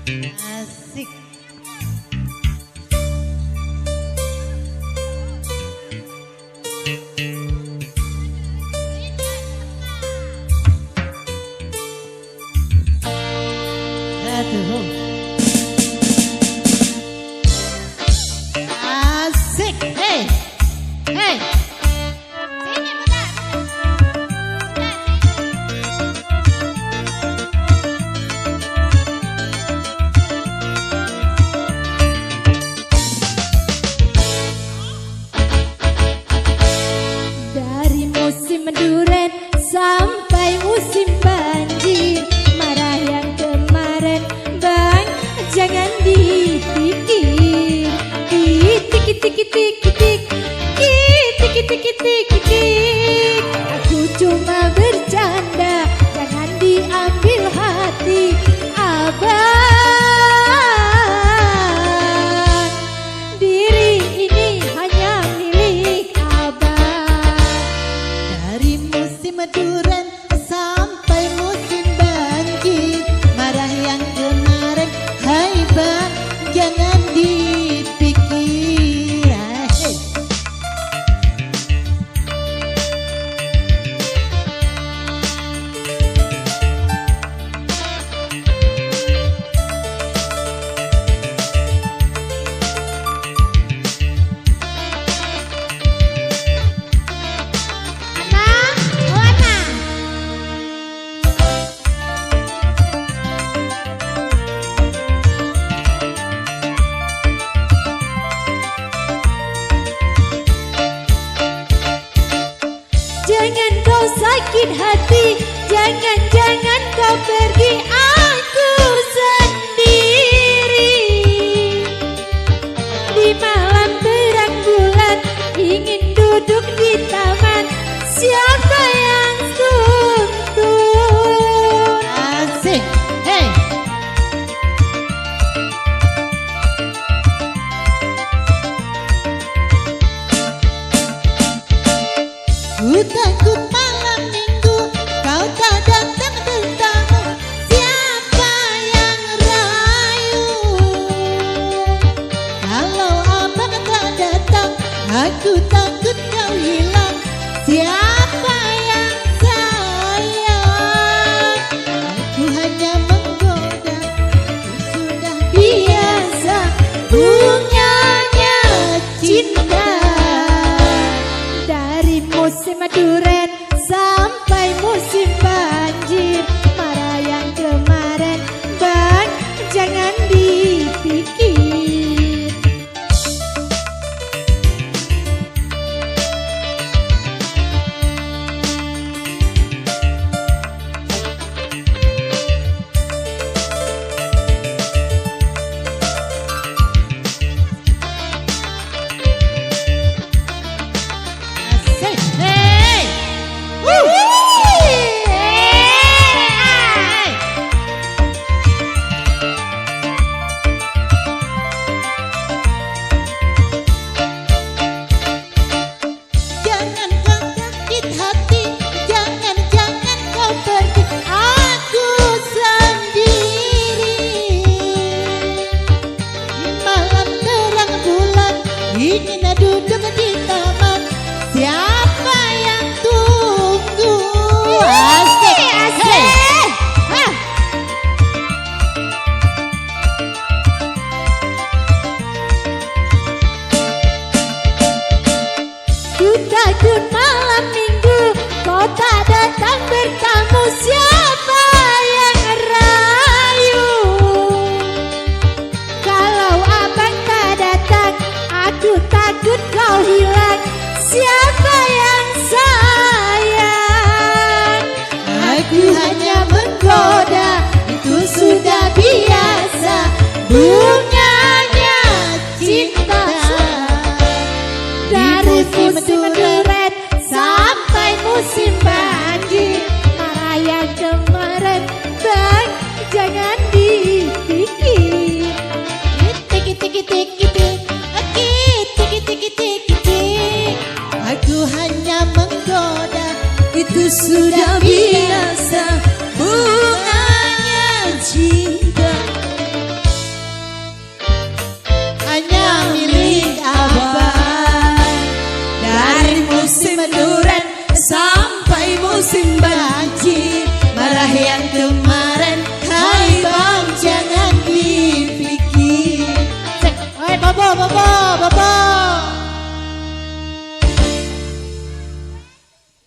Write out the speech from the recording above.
Asik. Aduh. Asik. Hey. Hey. Sini bentar. Dari musim duren sampai musim banjir, marah yang kemarin bang jangan dipikir. Tik tik tik tik tik tik tik tik tik tik. Aku cuma bercanda, jangan diambil hati abang. Diri ini hanya milik abang. Dari musim duren sampai musim banjir, marah yang kemarin, hai bang, jangan dipikir. Hey. Jangan kau sakit hati, jangan kau pergi, aku sendiri. Di malam terang bulan, ingin duduk di taman, siapa yang tuntun? Asik. Hey. Ku takut malam minggu kau tak datang tentamu, siapa yang rayu? Kalau abang tak datang, aku takut kau hilang, siapa yang sayang? Aku hanya menggoda, ku sudah biasa bunganya cinta. Dari musim duren sampai musim banjir, marah yang kemarin bang jangan dipikir. Asik. Hey. Woo. Jangan kau sakit hati, jangan kau pergi, aku sendiri. Di malam terang bulan, ingin duduk di taman, siapa yang tunggu? Asik, asik. Hah. Ku takut malam minggu kau tak datang bertamu, siapa yang rayu? Kalau abang tak datang, aku takut kau hilang, siapa yang sayang? Aku hanya menggoda, itu sudah biasa bunganya cinta. Dari musim duren sampai musim banjir, marah yang kemarin bang jangan dipikir. Tiki tiki tiki tiki, tiki tiki tiki tiki. Aku hanya menggoda, itu sudah biasa.